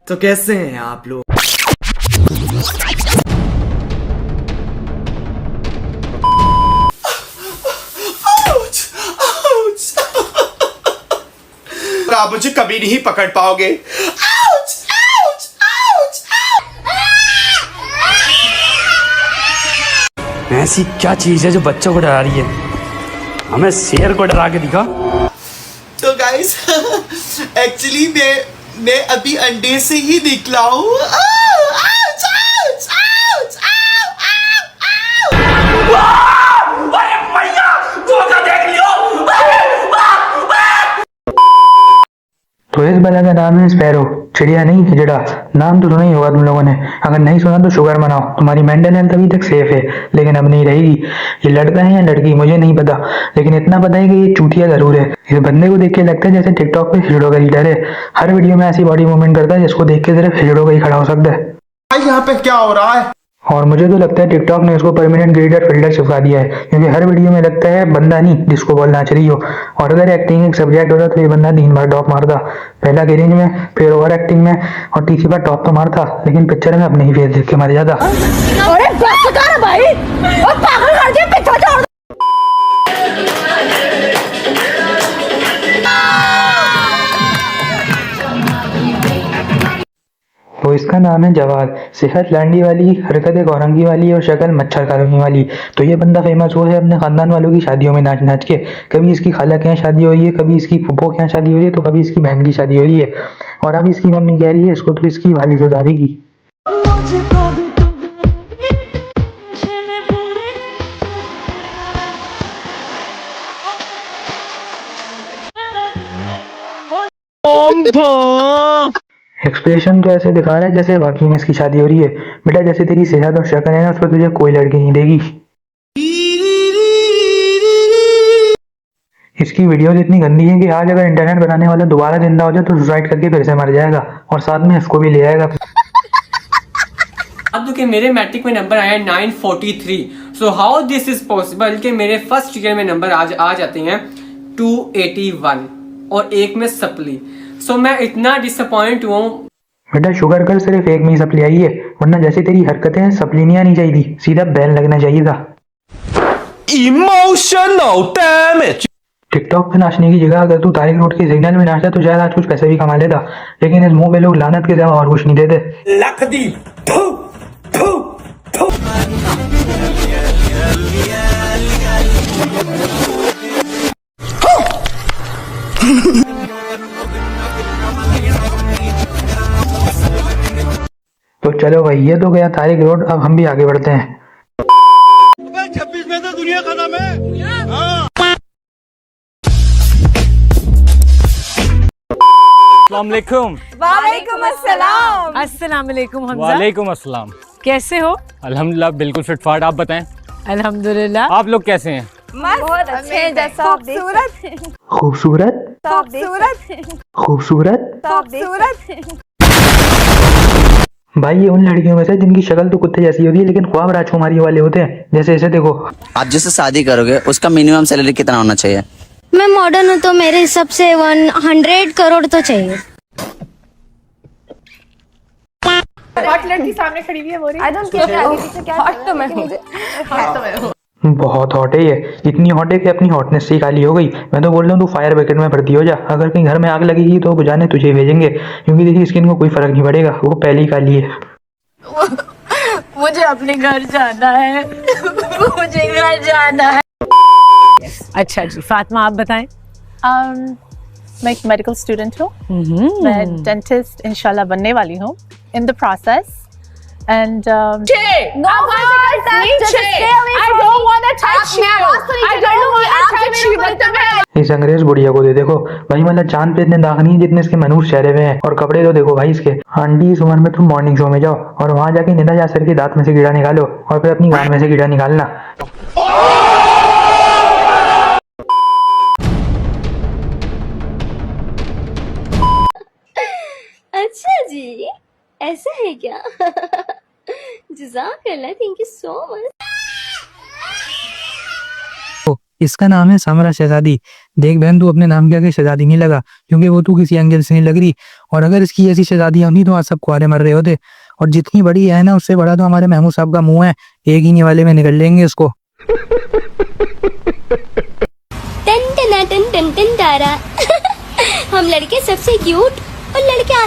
तो कैसे हैं आप लोग? आप मुझे कभी नहीं पकड़ पाओगे। ऐसी क्या चीज है जो बच्चों को डरा रही है? हमें शेर को डरा के दिखा। तो गाइस एक्चुअली मैं अभी अंडे से ही निकला हूँ। तो इस बला का नाम है स्पैरो, चिड़िया नहीं हिजड़ा। नाम तो सुना ही होगा तुम लोगों ने, अगर नहीं सुना तो शुगर मनाओ, तुम्हारी मेंटल हेल्थ अभी तक सेफ है, लेकिन अब नहीं रहेगी। ये लड़का है या लड़की मुझे नहीं पता, लेकिन इतना पता है कि ये चूतिया जरूर है। इस बंदे को देख के लगता है जैसे टिकटॉक पे हिजड़ों का लीडर है। हर वीडियो में ऐसी बॉडी मूवमेंट करता है जिसको देख के सिर्फ हिजड़ों का ही खड़ा हो सकता है। भाई यहाँ पे क्या हो रहा है? और मुझे तो लगता है टिकटॉक ने उसको परमानेंट ग्रेडर फिल्टर चिपका दिया है, क्योंकि हर वीडियो में लगता है बंदा नहीं जिसको बॉल नाच रही हो। और अगर एक्टिंग एक सब्जेक्ट होता तो ये बंदा 3 बार टॉप मारता, पहला गेरेंज में, फिर ओवर एक्टिंग में, और तीसरी बार टॉप तो मारता, लेकिन पिक्चर में अपने ही फेस देख के मर जाता। अरे बस कर भाई, और पागल कर दिया, पीछे छोड़। तो इसका नाम है जवाद। सेहत लांडी वाली, हरकतें गौरंगी वाली और शक्ल मच्छर कॉलोनी वाली। तो ये बंदा फेमस हुआ है अपने खानदान वालों की शादियों में नाच नाच के। कभी इसकी खाला के यहाँ शादी हो रही है, कभी इसकी फुप्पो के यहाँ शादी हो रही है, तो कभी इसकी बहन की शादी हो रही है। और अब इसकी मम्मी कह रही है इसको तो इसकी वाली सुधारेगी। एक्सप्रेशन तो ऐसे दिखा रहा है जैसे वाकई में इसकी शादी हो रही है। बेटा जैसे तेरी सेहत और शक्ल है ना, उस पर तुझे कोई लड़की नहीं देगी। इसकी वीडियोस इतनी गंदी है कि आज अगर इंटरनेट बनाने वाला दोबारा जिंदा हो जाए तो सुसाइड करके फिर से मर जाएगा, और साथ में इसको भी ले आएगा। अब कि मेरे मैट्रिक में नंबर आया 943। So how this is possible कि मेरे फर्स्ट ईयर में नंबर आज आ जाते हैं 281 और एक में सप्ली। सो मैं इतना डिसअपॉइंट हुआ हूँ। बेटा शुगर कर सिर्फ एक में ही सप्ली आई है, वरना जैसी तेरी हरकतें हैं सप्ली नहीं आनी चाहिए थी, सीधा बैन लगना चाहिए था। Emotional damage. टिकटॉक पे नाचने की जगह अगर तू तारिक रोड के सिग्नल में नाचता तो शायद आज कुछ पैसे भी कमा लेता, लेकिन इस मुंह में लोग लानत के सिवा और कुछ नहीं देते। लखदीप तो चलो भाई, ये तो गया तारिक रोड, अब हम भी आगे बढ़ते हैं। 26 में तो दुनिया खत्म है। अस्सलामुअलैकुम। वालेकुम अस्सलाम। अस्सलाम वालेकुम हमजा। वालेकुम अस्सलाम। कैसे हो? अल्हम्दुलिल्लाह बिल्कुल फिट फाट। आप बताएं, अल्हम्दुलिल्लाह। आप लोग कैसे हैं? बहुत अच्छे, जैसा आप देख सकते हैं। खूबसूरत खूबसूरत खूबसूरत खूबसूरत। भाई ये उन लड़कियों में से जिनकी शक्ल तो कुत्ते जैसी होती है लेकिन ख्वाब राजकुमारी वाले होते हैं। जैसे इसे देखो। आप जिससे शादी करोगे उसका मिनिमम सैलरी कितना होना चाहिए? मैं मॉडर्न हूँ तो मेरे हिसाब से 100 करोड़ तो चाहिए। हॉट लड़की सामने खड़ी हुई है, बोल रही आई डोंट केयर आगे पीछे क्या हॉट तो मैं हूँ, हॉट तो मैं हूँ। बहुत हॉट है ये, इतनी हॉट है कि अपनी हॉटनेस से ही खाली हो गई। मैं तो बोल रहा हूँ तू फायर ब्रिगेड में भर्ती हो जा, अगर कहीं घर में आग लगेगी तो बुझाने तुझे भेजेंगे, क्योंकि देखिए स्किन को कोई फर्क नहीं पड़ेगा, वो पहले ही काली है। मुझे अपने घर जाना है। मुझे घर जाना है। अच्छा जी, फातिमा आप बताएं। मैं एक मेडिकल स्टूडेंट हूँ। मैं डेंटिस्ट इंशाल्लाह बनने वाली हूँ, in the process. And No physical touch, just stay away from me. I don't want to touch you. I don't want to touch you, बदतमीज। इस अंग्रेज बुढ़िया को दे देखो भाई, मतलब चांद पे इतने दाग नहीं है जितने इसके मनूर चेहरे में है। और कपड़े तो देखो भाई इसके। आंटी इस उम्र में तुम मॉर्निंग शो में जाओ और वहां जाके निदा यासर के दांत में से कीड़ा निकालो और फिर अपनी गान में से कीड़ा निकालना। अच्छा जी, ऐसा है क्या? जज़ाकल्लाह, थैंक यू सो मच। इसका नाम है समरा शहजादी। देख बहन, तू अपने नाम के आगे शहजादी नहीं लगा, क्योंकि वो तू किसी एंगल से नहीं लग रही। और अगर इसकी ऐसी शहजादियां होनी तो आज सब कुआरे मर रहे होते। और जितनी बड़ी है ना, उससे बड़ा तो हमारे महमूद साहब का मुंह है, एक ही निवाले में निकल लेंगे इसको। टन टना टन टन टन तारा। हम लड़के सबसे क्यूट और लड़के।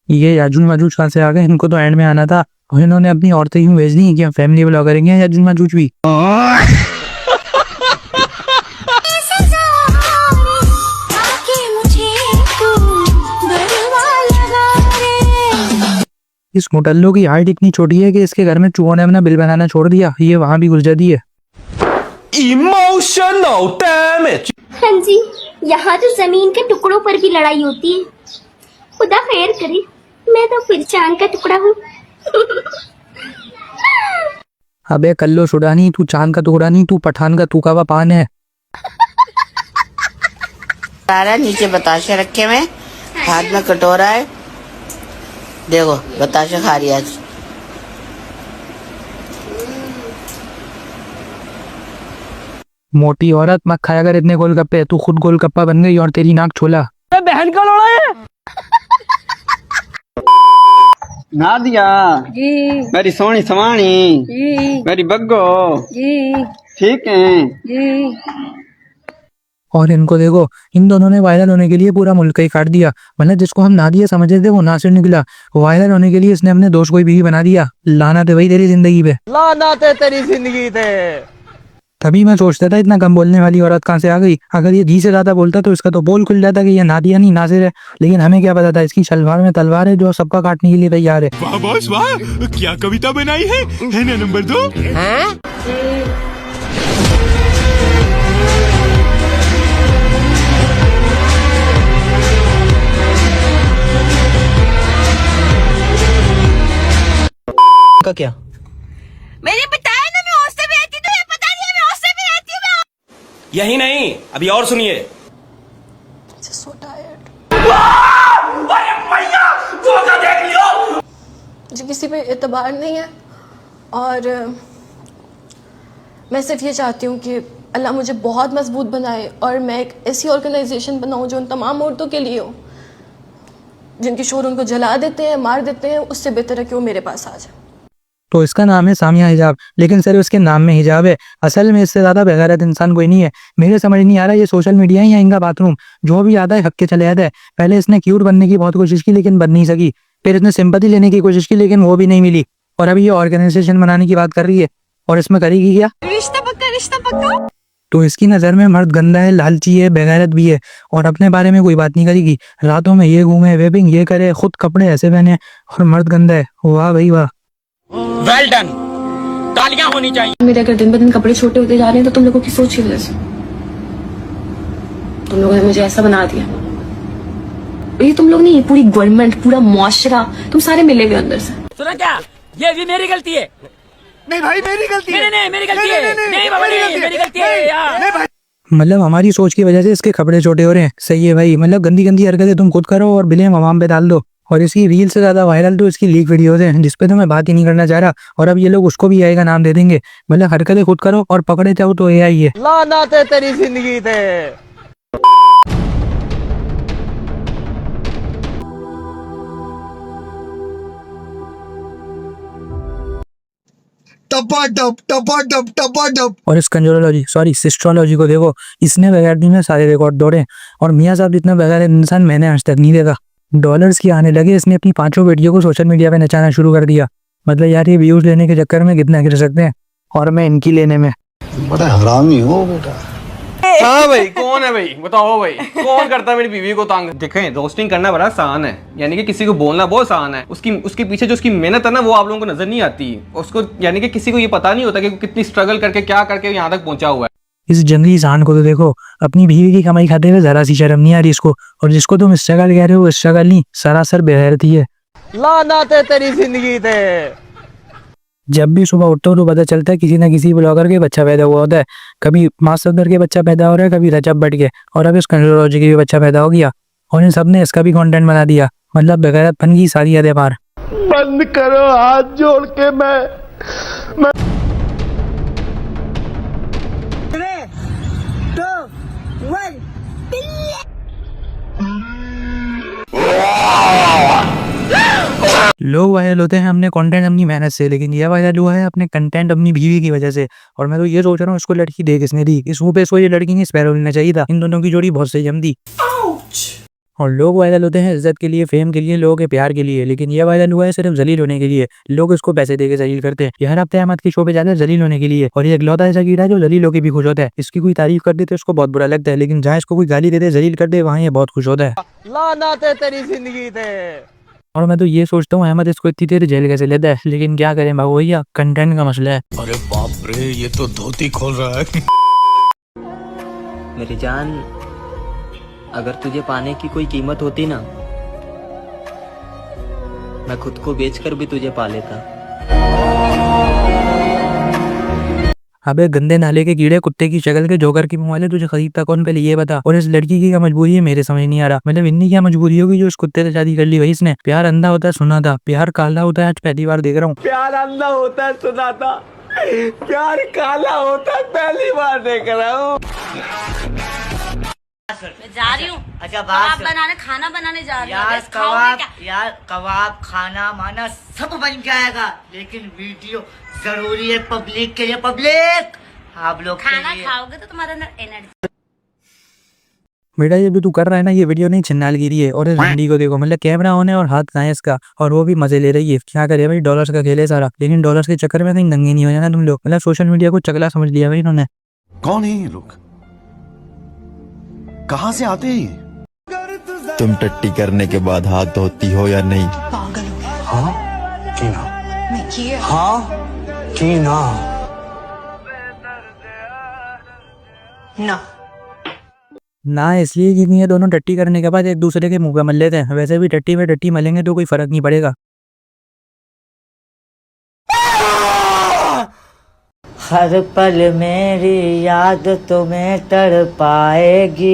ये याजुन माजूज कहाँ से आ गए? इनको तो एंड में आना था और इन्होंने अपनी औरतें यूं भेज दी कि हम फैमिली व्लॉग करेंगे। याजुन माजूज भी इस मोटल्लो की हाइट इतनी छोटी है कि इसके घर में चूहों ने अपना बिल बनाना छोड़ दिया, ये वहां भी घुस जाती है। Emotional damage. हाँ जी, यहाँ तो जमीन के टुकड़ों पर भी लड़ाई होती है। खुदा खैर करे, मैं तो फिर चांद का टुकड़ा हूँ। अबे कल्लो सुडानी, तू चांद का टुकड़ा नहीं, तू पठान का थूका हुआ पान है। सारा नीचे बताशे रखे हुए, हाथ में कटोरा है, देखो बताशा खा रही है आज। मोटी औरत मत खाया कर इतने गोलगप्पे, तू खुद गोलगप्पा बन गई और तेरी नाक छोला। बहन का लोड़ा है। नादिया जी, मेरी सोनी सवानी जी, मेरी बग्गो जी, ठीक है जी। और इनको देखो, इन दोनों ने वायरल होने के लिए पूरा मुल्क ही काट दिया। मतलब जिसको हम नादिया समझते थे वो नासिर निकला। वायरल होने के लिए इसने अपने दोस्त को ही बीवी बना दिया। लाना थे भाई तेरी जिंदगी पे, लाना थे तेरी जिंदगी थे। तभी मैं सोचता था इतना कम बोलने वाली औरत कहाँ से आ गई। अगर ये जी से ज्यादा बोलता तो इसका तो बोल खुल जाता कि ये नादिया नहीं नासिर है। लेकिन हमें क्या पता था इसकी शलवार में तलवार है जो सबका काटने के लिए तैयार है। वाह बॉस वाह, क्या कविता बनाई है ना नंबर 2। का क्या मैंने बताया ना, मैं हॉस्टल में रहती, तुम्हें पता नहीं है मैं हॉस्टल में रहती हूँ। यही नहीं, अभी और सुनिए। मुझे किसी पे एतबार नहीं है और मैं सिर्फ ये चाहती हूँ कि अल्लाह मुझे बहुत मजबूत बनाए और मैं एक ऐसी ऑर्गेनाइजेशन बनाऊँ जो उन तमाम औरतों के लिए हो जिनके शोर उनको जला देते हैं, मार देते हैं। उससे बेहतर है कि वो मेरे पास आ जाए। तो इसका नाम है सामिया हिजाब, लेकिन सिर्फ इसके नाम में हिजाब है। असल में इससे ज्यादा बेगैरत इंसान कोई नहीं है। मेरे समझ नहीं आ रहा ये सोशल मीडिया है या इनका बाथरूम। जो भी आता है हक के चले जाता है। पहले इसने क्यूट बनने की बहुत कोशिश की लेकिन बन नहीं सकी। फिर इसने सिंपैथी लेने की कोशिश की लेकिन वो भी नहीं मिली। और अभी ये ऑर्गेनाइजेशन बनाने की बात कर रही है। और इसमें करेगी क्या? रिश्ता पक्का, रिश्ता पक्का। तो इसकी नज़र में मर्द गंदा है, लालची है, बेगैरत भी है और अपने बारे में कोई बात नहीं करेगी। रातों में ये घूमे, वेबिंग ये करे, खुद कपड़े ऐसे पहने और मर्द गंदा है। वाह भाई वाह, वेल डन, तालियां होनी चाहिए। मेरे अगर दिन ब दिन कपड़े छोटे होते जा रहे हैं तो तुम लोगों की सोच की वजह से। तुम लोगों ने मुझे ऐसा बना दिया। ये तुम लोग नहीं, पूरी गवर्नमेंट, पूरा मुआशरा, तुम सारे मिले हुए अंदर से। सुना क्या? ये भी मेरी गलती है। नहीं भाई मेरी गलती है। नहीं मेरी गलती है। नहीं बाबा नहीं, मेरी गलती है यार। मतलब हमारी सोच की वजह से इसके कपड़े छोटे हो रहे हैं। सही है भाई, मतलब गंदी गंदी हरकतें तुम खुद करो और ब्लेम अवाम पे डाल दो। और इसकी रील से ज्यादा वायरल तो इसकी लीक वीडियोस हैं जिसपे तो मैं बात ही नहीं करना चाह रहा। और अब ये लोग उसको भी एआई का नाम दे देंगे। मतलब हरकतें खुद करो और पकड़े जाओ तो एआई है। लाना थे तेरी जिंदगी थे। और इस कंजोलॉजी सॉरी सिस्ट्रोलॉजी को देखो, इसने बगैर में सारे रिकॉर्ड तोड़े। और मियाँ साहब जितना बगैर इंसान मैंने आज तक नहीं देखा। डॉलर्स की आने लगे, इसने अपनी 5 वीडियो को सोशल मीडिया पे नचाना शुरू कर दिया। मतलब यार ये व्यूज लेने के चक्कर में कितना गिर सकते हैं और मैं इनकी लेने में। बड़ा हरामी हो बेटा। हाँ भाई, कौन है भाई बताओ भाई, कौन करता है मेरी बीवी को तंग? देखें, रोस्टिंग करना बड़ा आसान है, यानी कि किसी को बोलना बहुत आसान है। उसके पीछे जो उसकी मेहनत है ना वो आप लोगों को नजर नहीं आती। उसको यानी कि किसी को ये पता नहीं होता कि कितनी स्ट्रगल करके क्या करके यहाँ तक पहुंचा हुआ है। इस जंगली इंसान को तो देखो, अपनी बीवी की कमाई खाते हुए जरा सी शर्म नहीं आ रही इसको। और जिसको तुम स्ट्रगल कह रहे हो स्ट्रगल नहीं, सरासर बेगैरती है। लाना थे तेरी जिंदगी थे। जब भी सुबह उठता हूँ तो पता चलता है किसी न किसी ब्लॉगर के बच्चा पैदा हुआ होता है। कभी मास्टर के बच्चा पैदा हो रहा है, कभी रजब भट्ट के, और अब इस कंजोलॉजी के भी बच्चा पैदा हो गया। और इन सब ने इसका भी कंटेंट बना दिया। मतलब बेगैरतपन की सारी हदें पार। बंद करो हाथ जोड़ के। मैं लोग वायरल होते हैं अपने कंटेंट अपनी मेहनत से, लेकिन ये वायरल हुआ है अपने कंटेंट अपनी बीवी की वजह से। और मैं तो ये सोच रहा हूँ इसको लड़की दे किसने दी, इस मुंह पे इसको ये लड़की नहीं स्पैरो लेना चाहिए था। इन दोनों की जोड़ी बहुत सही जमती। और लोग वायरल होते हैं इज्जत के लिए, फेम के लिए, लोगों के प्यार के लिए, लेकिन ये वायरल हुआ है सिर्फ जलील होने के लिए। लोग इसको पैसे देके जलील करते हैं। ये हर हफ्ते अहमद की शो पे जाते हैं जलील होने के लिए, और ये इकलौता ऐसा कीड़ा है जो जलील होकर भी खुश होता है। इसकी कोई तारीफ कर दे तो इसको बहुत बुरा लगता है, लेकिन जहाँ इसको कोई गाली देते जलील कर दे वहाँ ये बहुत खुश होता है। तेरी जिंदगी थे। और मैं तो ये सोचता हूँ अहमद इसको इतनी देर जेल कैसे लेता है, लेकिन क्या करें बाबू भैया, कंटेंट का मसला है। अरे बाप रे, ये तो धोती खोल रहा है। मेरी जान, अगर तुझे पाने की कोई कीमत होती ना, मैं खुद को बेचकर भी तुझे पा लेता। अबे गंदे नाले के कीड़े, कुत्ते की शक्ल के जोकर की मुंह वाले, तुझे खरीदता कौन पहले ये बता। और इस लड़की की क्या मजबूरी है मेरे समझ नहीं आ रहा। मतलब इतनी क्या मजबूरी होगी जो उस कुत्ते से शादी कर ली भाई इसने। प्यार अंधा होता है सुना था, प्यार काला होता है आज पहली बार देख रहा हूँ। प्यार अंधा होता है सुना था, प्यार काला होता है पहली बार देख रहा हूँ। मैं जा रही हूँ। अच्छा कबाब बनाने, खाना बनाने जा रही हूँ। यार बस खाओगे क्या? यार कबाब खाना माना सब बन जाएगा, लेकिन वीडियो जरूरी है पब्लिक के लिए। पब्लिक आप लोग खाना खाओगे तो तुम्हारे अंदर एनर्जी। बेटा ये भी तू कर रहा है ना, ये वीडियो नहीं छिन्नालगिरी है। और इस भिंडी को देखो, मतलब कैमरा ऑन है और हाथ कहाँ है इसका, और वो भी मजे ले रही है। क्या करे भाई, डॉलर्स का खेल है सारा, लेकिन डॉलर्स के चक्कर में कहीं दंगे नहीं हो जाना तुम लोग। मतलब सोशल मीडिया को चगला समझ लिया भाई इन्होंने। कौन है ये लोग, कहाँ से आते हैं? तुम टट्टी करने के बाद हाथ धोती हो या नहीं? पागल हो गया। हाँ की ना, मैं किया। हाँ की ना ना ना इसलिए क्योंकि ये दोनों टट्टी करने के बाद एक दूसरे के मुंह पे मल लेते हैं। वैसे भी टट्टी में टट्टी मलेंगे तो कोई फर्क नहीं पड़ेगा। हर पल मेरी याद तुम्हें तड़पाएगी,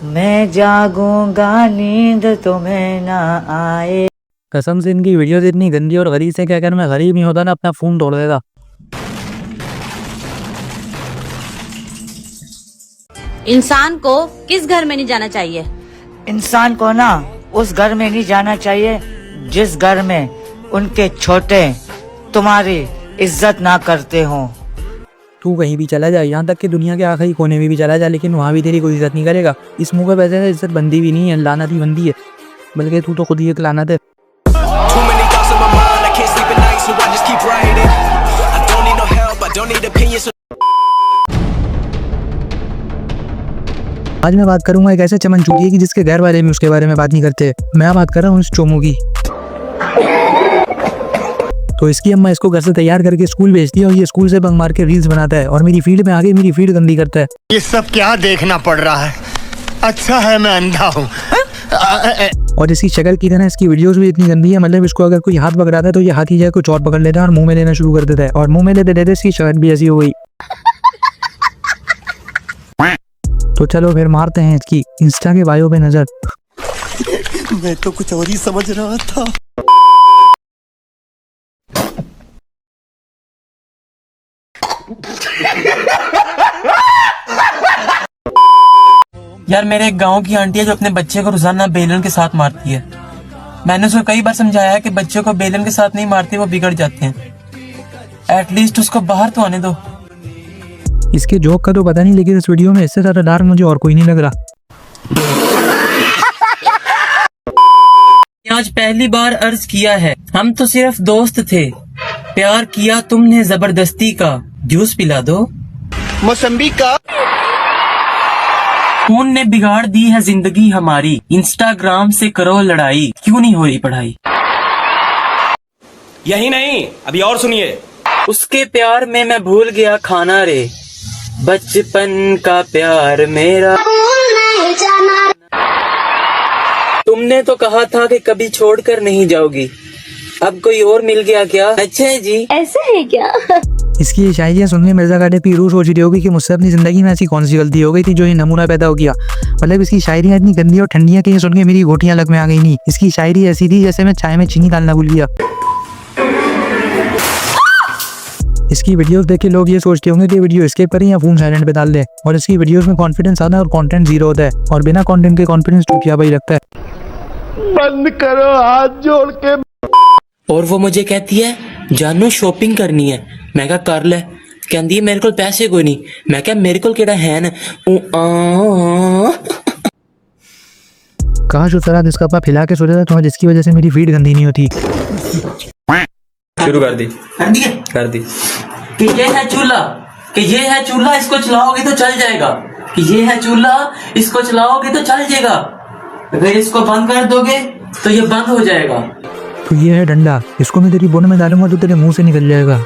मैं जागूंगा नींद तुम्हें ना आए। कसम से इनकी वीडियोस इतनी गंदी और गरीब से, क्या अगर मैं गरीब नहीं होता ना अपना फोन तोड़ देता। इंसान को किस घर में नहीं जाना चाहिए? इंसान को ना उस घर में नहीं जाना चाहिए जिस घर में उनके छोटे तुम्हारी इज्जत ना करते हो। तू कहीं भी चला जा, यहाँ तक कि दुनिया के आखिरी कोने में भी चला जा, लेकिन वहाँ भी तेरी कोई इज्जत नहीं करेगा। इस मुँह पे वैसे इज्जत बंदी भी नहीं है, लानत ही बंदी है, बल्कि तू तो खुद ही एक लानत है। आज मैं बात करूंगा एक ऐसे चमनचूतिए की जिसके घर वाले भी उसके बारे में बात नहीं करते। मैं बात कर रहा हूँ इस चोमू की। तो इसकी अम्मा इसको घर से तैयार करके स्कूल भेजती है और ये स्कूल से बंक मार के रील्स बनाता है और मेरी फील्ड में आगे मेरी फील्ड गंदी करता है। ये सब क्या देखना पड़ रहा है? अच्छा है मैं अंधा हूँ। और इसकी शक्ल की तरह इसकी वीडियोस भी इतनी गंदी है, मतलब इसको अगर कोई हाथ पकड़ाता है तो ये हाथ ही जाए कुछ और पकड़ लेता है और मुंह में लेना शुरू कर देता है, और मुंह में लेते लेते इसकी शक्ल भी ऐसी हो गई। तो चलो फिर मारते हैं इसकी इंस्टा के बायो पे नजर। मैं तो कुछ और ही समझ रहा था। यार मेरे एक गांव की आंटी है जो अपने बच्चे को रोजाना बेलन के साथ मारती है। मैंने उसको कई बार समझाया है कि बच्चों को बेलन के साथ नहीं मारती, वो बिगड़ जाते हैं। एटलीस्ट उसको बाहर तो आने दो। इसके जोक का तो पता नहीं, लेकिन इस वीडियो में इससे ज्यादा डार्क मुझे और कोई नहीं लग रहा। आज पहली बार अर्ज किया है, हम तो सिर्फ दोस्त थे, प्यार किया तुमने जबरदस्ती का, जूस पिला दो। मौसम्बी का फोन ने बिगाड़ दी है जिंदगी हमारी, इंस्टाग्राम से करो लड़ाई, क्यों नहीं हो रही पढ़ाई। यही नहीं, अभी और सुनिए। उसके प्यार में मैं भूल गया खाना रे, बचपन का प्यार मेरा। तुमने तो कहा था कि कभी छोड़कर नहीं जाओगी, अब कोई और मिल गया क्या? अच्छा है जी, ऐसा है क्या? इसकी ये शायरियाँ सुनने मिर्जा काटे पीरू सोच रही होगी कि मुझसे अपनी जिंदगी में ऐसी कौन सी गलती हो गई थी जो ये नमूना पैदा हो गया। मतलब इसकी शायरियाँ इतनी गंदी और ठंडी है कि ये सुन के मेरी घोटियाँ लग में आ गई। नहीं, इसकी शायरी ऐसी थी जैसे मैं चाय में चीनी डालना भूल गया। इसकी वीडियोस देख के लोग ये सोचते होंगे कि वीडियो एस्केप करें या फोन साइलेंट पे डाल दें, और इसकी वीडियोस में कॉन्फिडेंस आता है और कंटेंट जीरो होता है, और बिना कंटेंट के कॉन्फिडेंस टूटिया भाई लगता है। बंद करो हाथ जोड़ के। और वो मुझे कहती है जानू शॉपिंग करनी है। मैं कहा कर ले। कहती है मेरे को पैसे कोई नहीं। मैं कहा मेरे को केड़ा है ना। काश उस तरह जिसका पापा फैला के सो जाता तुम्हें, जिसकी वजह से मेरी फीड गंदी नहीं होती। शुरू कर दी कर दी कि ये है चूल्हा, कि ये है चूल्हा, इसको चलाओगे तो चल जाएगा। कि ये है चूल्हा, इसको चलाओगे तो चल जाएगा। अगर इसको बंद कर दोगे तो ये बंद हो जाएगा। तो ये है डंडा, इसको मैं तेरी बोन में डालूंगा तो तेरे मुंह से निकल जाएगा।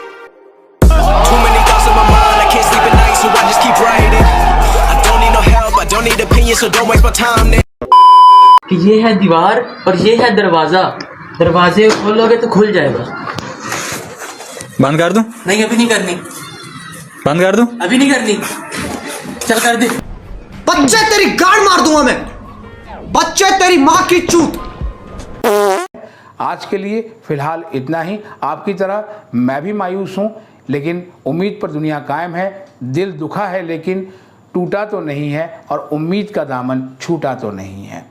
कि ये है दीवार और ये है दरवाजा, दरवाजे खोलोगे तो खुल जाएगा। बंद कर दूं? नहीं अभी नहीं करनी। बंद कर दूं? अभी नहीं करनी। चल कर दे। बच्चे तेरी गाड़ मार दूंगा मैं, बच्चे तेरी माँ की चूत। आज के लिए फिलहाल इतना ही। आपकी तरह मैं भी मायूस हूं, लेकिन उम्मीद पर दुनिया कायम है। दिल दुखा है लेकिन टूटा तो नहीं है, और उम्मीद का दामन छूटा तो नहीं है।